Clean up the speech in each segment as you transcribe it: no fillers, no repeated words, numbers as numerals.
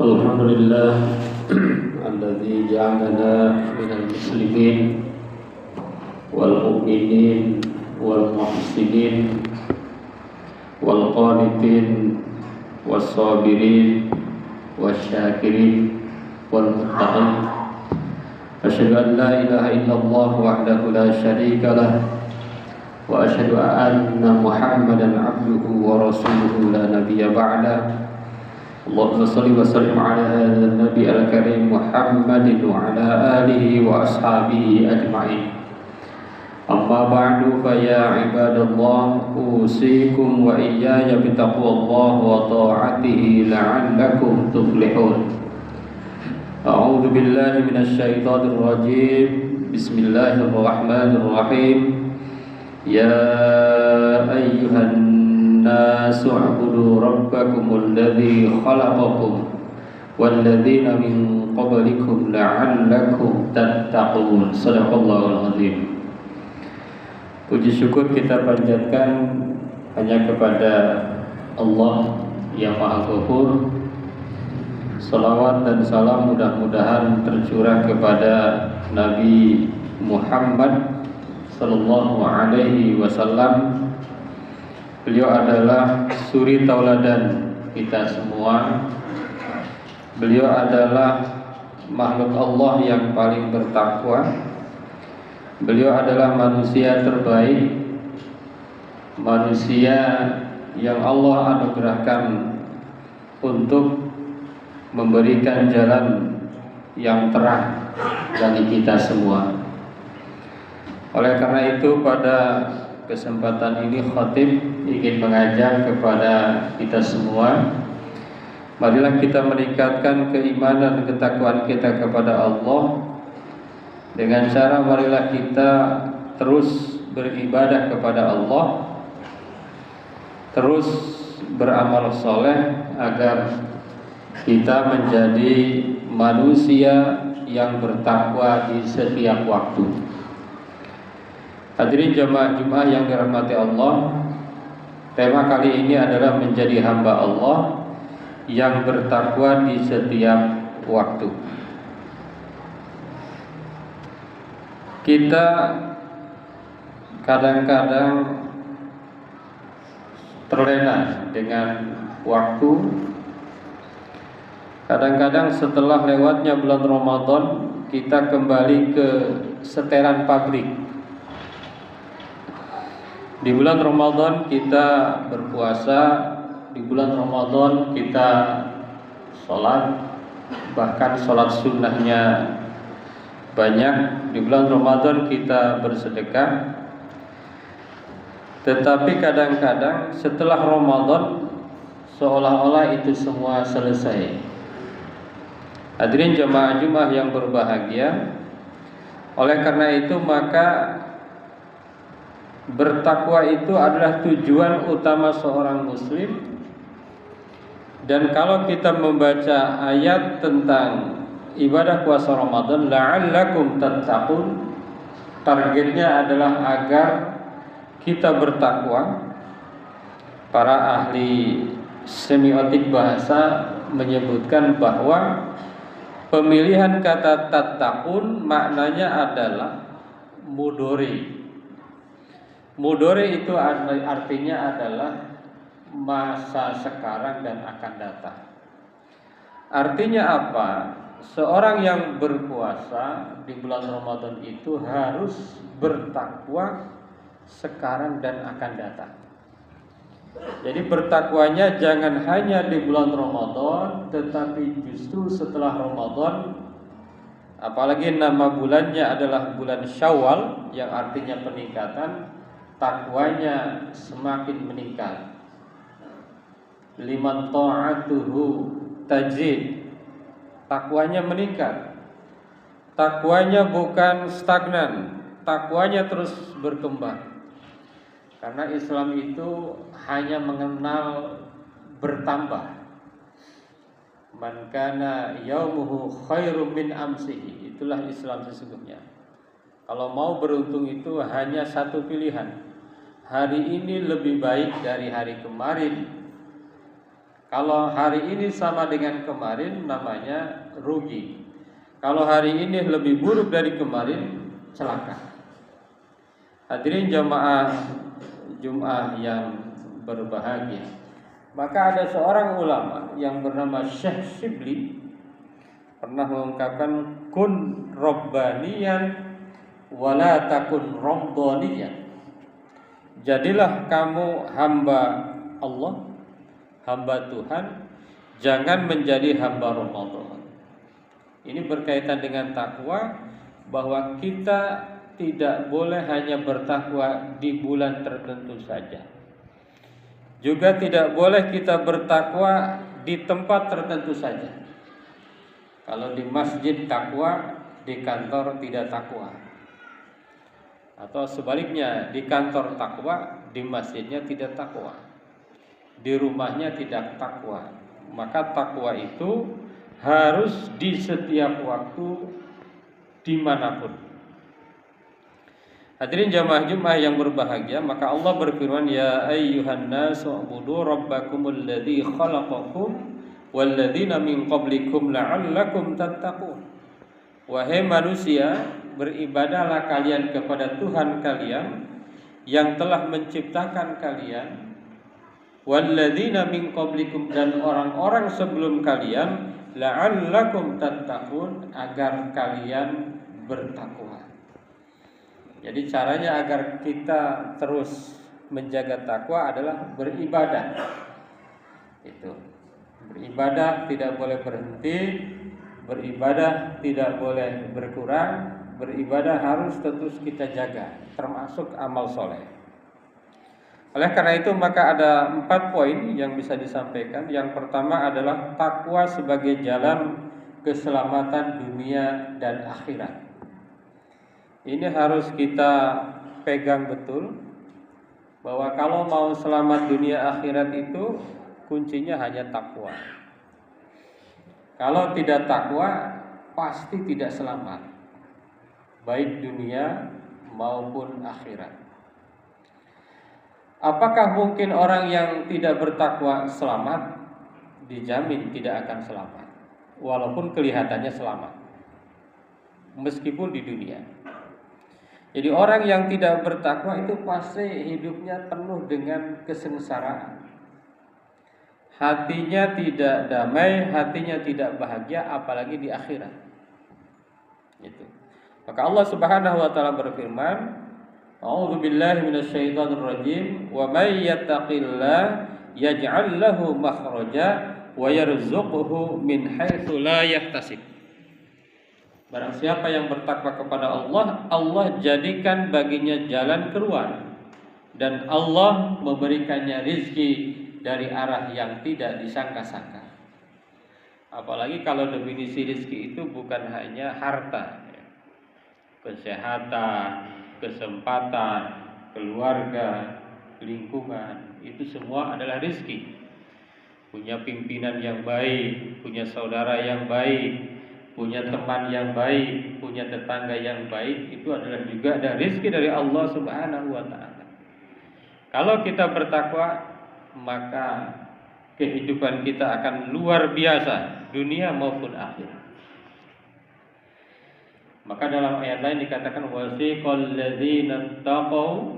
الحمد لله الذي جعلنا من المسلمين والمؤمنين والمحسنين والقانتين والصابرين والشاكرين والمتقين. أشهد أن لا إله إلا الله وحده لا شريك له وأشهد أن محمدا عبده ورسوله لا نبي بعده. اللهم صل وسلم على هذا النبي الكريم محمد وعلى آله وأصحابه أجمعين. أما بعد فيا عباد الله أوصيكم وإياي بتقوى الله وطاعته لعلكم تفلحون. أعوذ بالله من الشيطان الرجيم. بسم الله الرحمن الرحيم. يا أيها الناس اعبدوا ربكم الذي خلقكم والذين من قبلكم لعلكم تتقون. Shadaqallahul azim. Puji syukur kita panjatkan hanya kepada Allah yang Maha Ghafur. Salawat dan salam mudah-mudahan tercurah kepada Nabi Muhammad sallallahu alaihi wasallam. Beliau adalah suri tauladan kita semua. Beliau adalah makhluk Allah yang paling bertakwa. Beliau adalah manusia terbaik, manusia yang Allah anugerahkan untuk memberikan jalan yang terang bagi kita semua. Oleh karena itu pada kesempatan ini khatib ingin mengajak kepada kita semua, marilah kita meningkatkan keimanan dan ketakwaan kita kepada Allah dengan cara marilah kita terus beribadah kepada Allah, terus beramal soleh agar kita menjadi manusia yang bertakwa di setiap waktu. Hadirin jamaah Jumat yang dirahmati Allah, tema kali ini adalah menjadi hamba Allah yang bertakwa di setiap waktu. Kita kadang-kadang terlena dengan waktu. Kadang-kadang setelah lewatnya bulan Ramadan, kita kembali ke setelan pabrik. Di bulan Ramadan kita berpuasa, di bulan Ramadan kita sholat, bahkan sholat sunnahnya banyak. Di bulan Ramadan kita bersedekah. Tetapi kadang-kadang setelah Ramadan seolah-olah itu semua selesai. Hadirin jamaah Jumat yang berbahagia, oleh karena itu maka bertakwa itu adalah tujuan utama seorang muslim. Dan kalau kita membaca ayat tentang ibadah puasa Ramadan, la'allakum tattaqun, targetnya adalah agar kita bertakwa. Para ahli semiotik bahasa menyebutkan bahwa pemilihan kata tattaqun maknanya adalah mudhari. Mudhari itu artinya adalah masa sekarang dan akan datang. Artinya apa? Seorang yang berpuasa di bulan Ramadan itu harus bertakwa sekarang dan akan datang. Jadi bertakwanya jangan hanya di bulan Ramadan, tetapi justru setelah Ramadan. Apalagi nama bulannya adalah bulan Syawal yang artinya peningkatan, takwanya semakin meningkat. Liman ta'atuhu tajid, takwanya meningkat. Takwanya bukan stagnan, takwanya terus berkembang. Karena Islam itu hanya mengenal bertambah. Man kana yaumuhu khairum min amsihi, itulah Islam sesungguhnya. Kalau mau beruntung itu hanya satu pilihan. Hari ini lebih baik dari hari kemarin. Kalau hari ini sama dengan kemarin namanya rugi. Kalau hari ini lebih buruk dari kemarin, celaka. Hadirin jamaah Jumat yang berbahagia. Maka ada seorang ulama yang bernama Syekh Shibli pernah mengungkapkan kun rabbaniyan wala takun rabbaniyan. Jadilah kamu hamba Allah, hamba Tuhan, jangan menjadi hamba Ramadan. Ini berkaitan dengan takwa, bahwa kita tidak boleh hanya bertakwa di bulan tertentu saja. Juga tidak boleh kita bertakwa di tempat tertentu saja. Kalau di masjid takwa, di kantor tidak takwa. Atau sebaliknya, di kantor takwa, di masjidnya tidak takwa, di rumahnya tidak takwa. Maka takwa itu harus di setiap waktu, dimanapun. Hadirin jamaah Jumat yang berbahagia, maka Allah berfirman, ya ayyuhan nasu ubudu rabbakumul ladzi khalaqakum walladzina min qablikum la'allakum tattaqun. Wahai manusia, beribadahlah kalian kepada Tuhan kalian yang telah menciptakan kalian, walladzina min qablikum, dan orang-orang sebelum kalian, la'allakum tattaqun, agar kalian bertakwa. Jadi caranya agar kita terus menjaga takwa adalah beribadah. Itu. Beribadah tidak boleh berhenti, beribadah tidak boleh berkurang, beribadah harus terus kita jaga, termasuk amal soleh. Oleh karena itu maka ada 4 poin yang bisa disampaikan. Yang pertama adalah takwa sebagai jalan keselamatan dunia dan akhirat. Ini harus kita pegang betul, bahwa kalau mau selamat dunia akhirat itu kuncinya hanya takwa. Kalau tidak takwa, pasti tidak selamat, baik dunia maupun akhirat. Apakah mungkin orang yang tidak bertakwa selamat? Dijamin tidak akan selamat, walaupun kelihatannya selamat, meskipun di dunia. Jadi orang yang tidak bertakwa itu pasti hidupnya penuh dengan kesengsaraan. Hatinya tidak damai, hatinya tidak bahagia, apalagi di akhirat. Itu. Maka Allah Subhanahu wa taala berfirman, A'udzu billahi minasyaitonir rajim, wa may yattaqillah yaj'al lahu makhraja wa yarzuqhu min haitsu la yahtasib. Barang siapa yang bertakwa kepada Allah, Allah jadikan baginya jalan keluar, dan Allah memberikannya rizki dari arah yang tidak disangka-sangka. Apalagi kalau definisi rizki itu bukan hanya harta, kesehatan, kesempatan, keluarga, lingkungan, itu semua adalah rizki. Punya pimpinan yang baik, punya saudara yang baik, punya teman yang baik, punya tetangga yang baik, itu adalah juga ada rizki dari Allah Subhanahu wa ta'ala. Kalau kita bertakwa, maka kehidupan kita akan luar biasa, dunia maupun akhirat. Maka dalam ayat lain dikatakan, wasiqal ladzina taqaw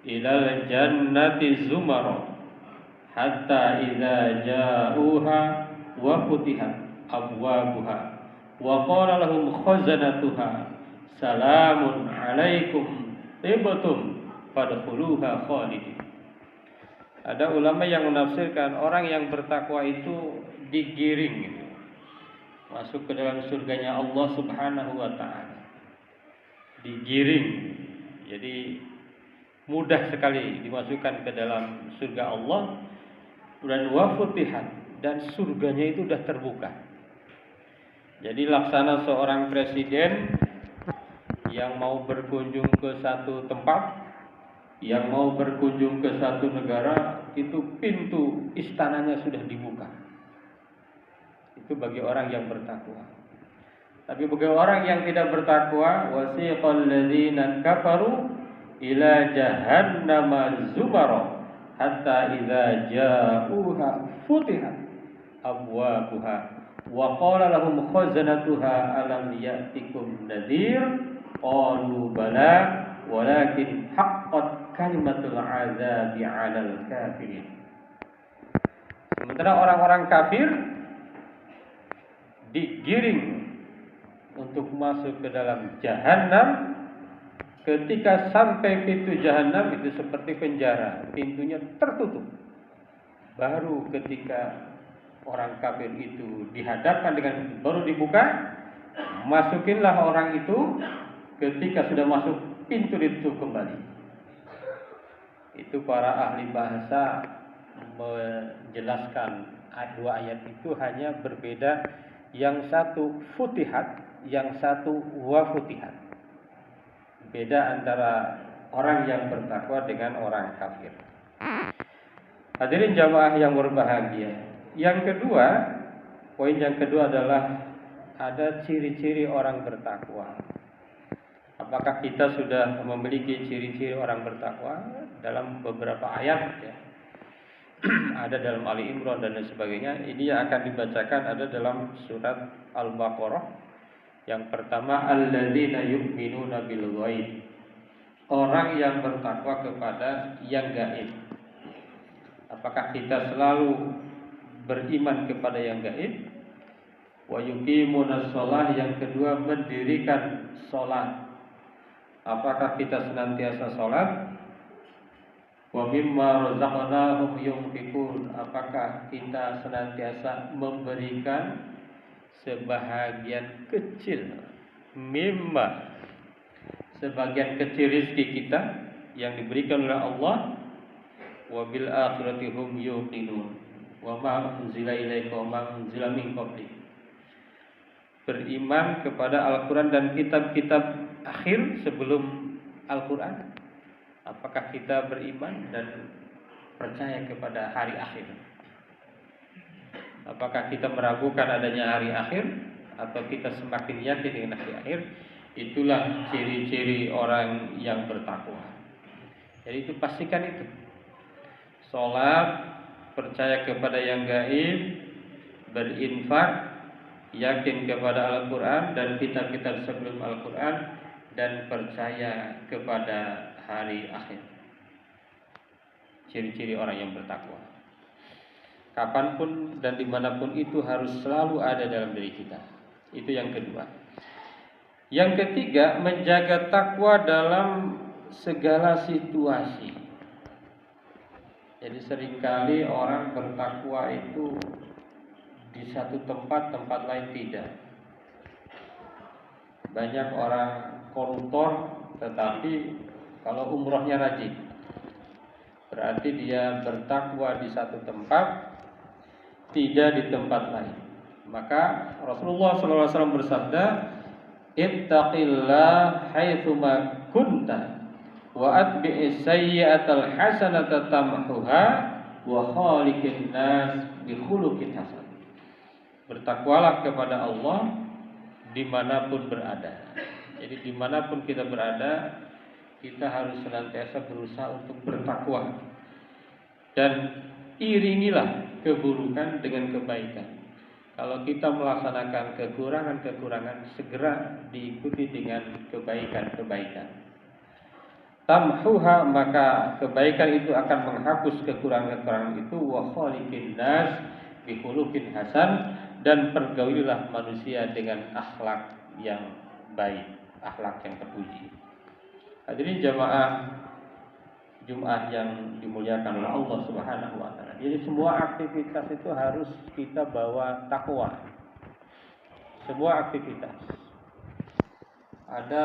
ilal jannati zumara hatta idza ja'uha wa futihat abwabuha wa qala lahum khazanatuha salamun alaikum tibtum fadkhuluha khalidin. Ada ulama yang menafsirkan orang yang bertakwa itu digiring gitu, masuk ke dalam surganya Allah Subhanahu wa ta'ala. Digiring, jadi mudah sekali dimasukkan ke dalam surga Allah. Dan wafutihat, dan surganya itu sudah terbuka. Jadi laksana seorang presiden yang mau berkunjung ke satu tempat, yang mau berkunjung ke satu negara, itu pintu istananya sudah dibuka. Itu bagi orang yang bertakwa. Tapi bagi orang yang tidak bertakwa, wasiqal ladzina kafaru ila jahannama zumara hatta idza ja'uha futihat abwabuha wa qala lahum khazanatuha alam ya'tikum nadhir qalu bala walakin haqqat kalimatul azabi 'alal kafirin. Sementara orang-orang kafir digiring untuk masuk ke dalam jahanam. Ketika sampai pintu jahanam itu seperti penjara, pintunya tertutup. Baru ketika orang kafir itu dihadapkan dengan baru dibuka, masukinlah orang itu. Ketika sudah masuk, pintu ditutup kembali. Itu para ahli bahasa menjelaskan dua ayat itu hanya berbeda, yang satu futihat, yang satu wa futihat. Beda antara orang yang bertakwa dengan orang kafir. Hadirin jamaah yang berbahagia. Yang kedua, poin yang kedua adalah ada ciri-ciri orang bertakwa. Apakah kita sudah memiliki ciri-ciri orang bertakwa? Dalam beberapa ayat ya. Ada dalam Ali Imran dan lain sebagainya. Ini yang akan dibacakan ada dalam surat Al-Baqarah. Yang pertama, alladzina yu'minuna bil ghaib. Orang yang bertakwa kepada yang gaib. Apakah kita selalu beriman kepada yang gaib? Wa yuqimunas shalah, yang kedua mendirikan salat. Apakah kita senantiasa salat? Wa mimma razaqnahum yunfiqun. Apakah kita senantiasa memberikan sebahagian kecil mimma, sebagian kecil rezeki kita yang diberikan oleh Allah. Wa bil akhirati hum yuqinun wa ma unzila ilaika wa ma unzila min qablik. Beriman kepada Al-Quran dan kitab-kitab akhir sebelum Al-Quran. Apakah kita beriman dan percaya kepada hari akhir? Apakah kita meragukan adanya hari akhir atau kita semakin yakin dengan hari akhir? Itulah ciri-ciri orang yang bertakwa. Jadi itu pastikan itu. Salat, percaya kepada yang gaib, berinfak, yakin kepada Al-Quran dan kitab-kitab sebelum Al-Quran, dan percaya kepada hari akhir. Ciri-ciri orang yang bertakwa. Kapanpun dan dimanapun itu harus selalu ada dalam diri kita. Itu yang kedua. Yang ketiga, menjaga takwa dalam segala situasi. Jadi seringkali orang bertakwa itu di satu tempat lain tidak. Banyak orang koruptor, tetapi kalau umrohnya rajin, berarti dia bertakwa di satu tempat, tidak di tempat lain. Maka Rasulullah SAW bersabda, ittaqillah haitsuma kunta wa atbi'is sayyi'atal hasanata tamhuha wa khaliqin nas bi khuluqin hasan. Bertakwalah kepada Allah dimanapun berada. Jadi dimanapun kita berada, kita harus senantiasa berusaha untuk bertakwa dan iringilah keburukan dengan kebaikan. Kalau kita melaksanakan kekurangan-kekurangan, segera diikuti dengan kebaikan-kebaikan. Tamhuha, maka kebaikan itu akan menghapus kekurangan-kekurangan itu. Wa khaliqin nas bi khuluqin hasan, dan pergaulilah manusia dengan akhlak yang baik, akhlak yang terpuji. Hadirin jamaah Jumat yang dimuliakan oleh Allah Subhanahu wa taala. Jadi semua aktivitas itu harus kita bawa takwa. Semua aktivitas. Ada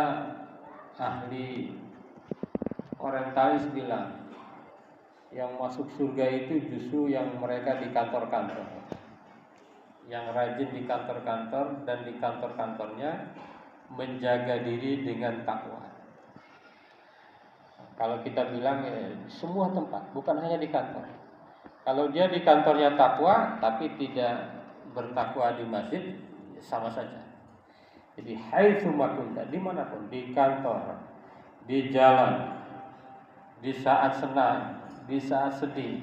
ahli orientalis bilang yang masuk surga itu justru yang mereka di kantor-kantor. Yang rajin di kantor-kantor dan di kantor-kantornya menjaga diri dengan takwa. Kalau kita bilang semua tempat, bukan hanya di kantor. Kalau dia di kantornya takwa tapi tidak bertakwa di masjid, sama saja. Jadi haitsu ma kunta, dimanapun, di kantor, di jalan, di saat senang, di saat sedih,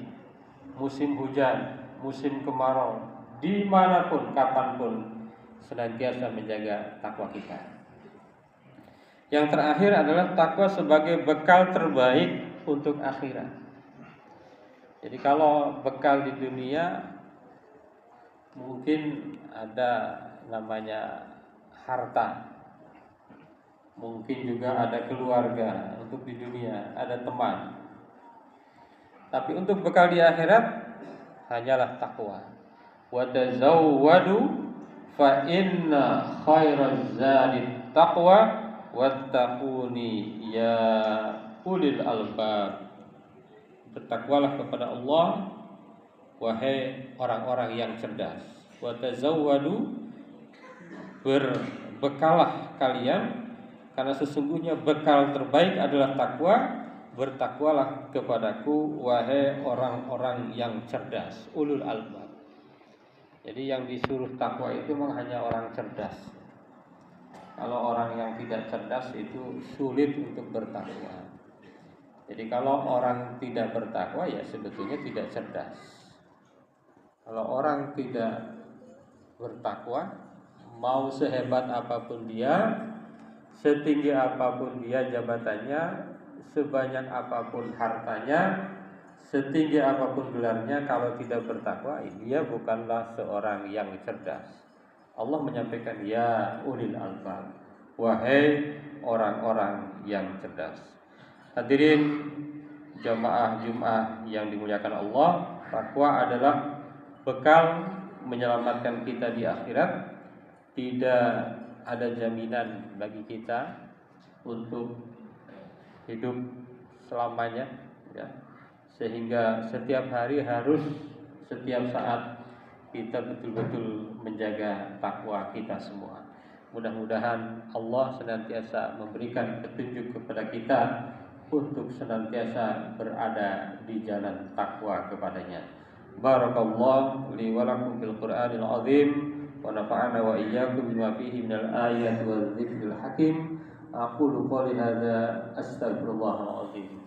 musim hujan, musim kemarau, dimanapun, kapanpun, senantiasa menjaga takwa kita. Yang terakhir adalah takwa sebagai bekal terbaik untuk akhirat. Jadi kalau bekal di dunia mungkin ada namanya harta, mungkin juga ada keluarga untuk di dunia, ada teman. Tapi untuk bekal di akhirat hanyalah takwa. Wa tazawwadu fa inna khairaz zadi taqwa wattaquni ya ulil albab. Bertakwalah kepada Allah wahai orang-orang yang cerdas. Wa tazawwadu, berbekalah kalian karena sesungguhnya bekal terbaik adalah takwa. Bertakwalah kepadaku wahai orang-orang yang cerdas, ulul albab. Jadi yang disuruh takwa itu memang hanya orang cerdas. Kalau orang yang tidak cerdas itu sulit untuk bertakwa. Jadi kalau orang tidak bertakwa ya sebetulnya tidak cerdas. Kalau orang tidak bertakwa, mau sehebat apapun dia, setinggi apapun dia jabatannya, sebanyak apapun hartanya, setinggi apapun gelarnya, kalau tidak bertakwa, dia bukanlah seorang yang cerdas. Allah menyampaikan ya ulil albab, wahai orang-orang yang cerdas. Hadirin jamaah Jumat yang dimuliakan Allah, takwa adalah bekal menyelamatkan kita di akhirat. Tidak ada jaminan bagi kita untuk hidup selamanya, ya. Sehingga setiap hari harus, setiap saat kita betul-betul menjaga takwa kita semua. Mudah-mudahan Allah senantiasa memberikan petunjuk kepada kita untuk senantiasa berada di jalan takwa kepadanya. Barakallahu li wa lakum fil Qur'anil azim wa nafa'ana wa iyyakum bima fihi minal ayati wal dzikril hakim. Aqulu qouli hadza astaghfirullahal azim.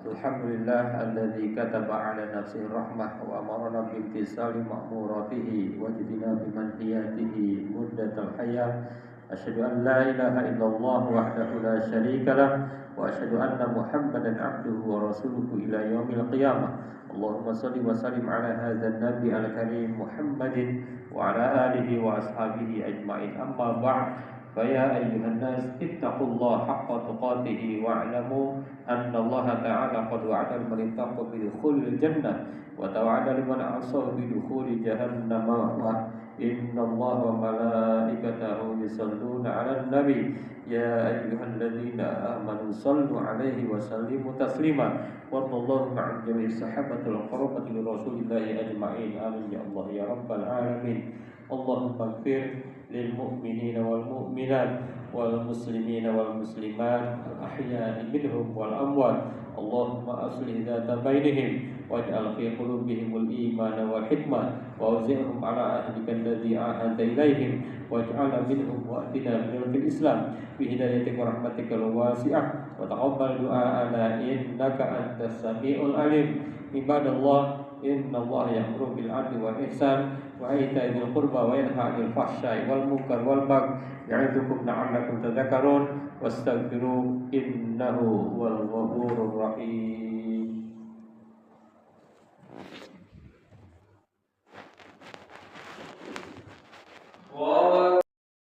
Alhamdulillah alladzi kataba ala nafsihi rahmah wa amarna bi imtisali ma'muratihi wa jidina bi manhiyatihi muddatal hayah. Asyhadu an la ilaha illallah wahdahu la syarika lah wa asyhadu anna Muhammadan abduhu wa rasuluhu ila yaumil qiyamah. Allahumma shalli wa sallim ala hadzal nabi al-karim Muhammadin wa ala alihi wa ashabihi ajma'in. Amma ba'd. فيا أيها الناس اتقوا الله حق تقاته واعلموا أن الله تعالى قد وعد من اتقوا بدخول الجنة وتوعد لمن عصى بدخول جهنم إن الله وملائكته يصلون على النبي يا أيها الذين آمنوا صلوا عليه وسلموا تسليما وارض اللهم عن جميع الصحابة القرابة لرسول الله أجمعين آمين يا الله يا رب العالمين. اللهم اغفر للمؤمنين والمؤمنات والمسلمين والمسلمات الأحياء منهم والأموات. اللهم أصلح ذات بينهم واجعل في قلوبهم الإيمان والحكمة وأوزعهم على عهدك الذي عاهدت إليهم واجعل منهم وأتنا من الإسلام بهدايتك ورحمتك الواسعة وتقبل دعاءنا إنك أنت السميع العليم. عباد الله إن الله يأمر بالعدل والإحسان وإيتاء ذي القربى وينهى عن الفحشاء والمنكر والبغي يعظكم لعلكم تذكرون واستغفروه إنه هو الغفور الرحيم.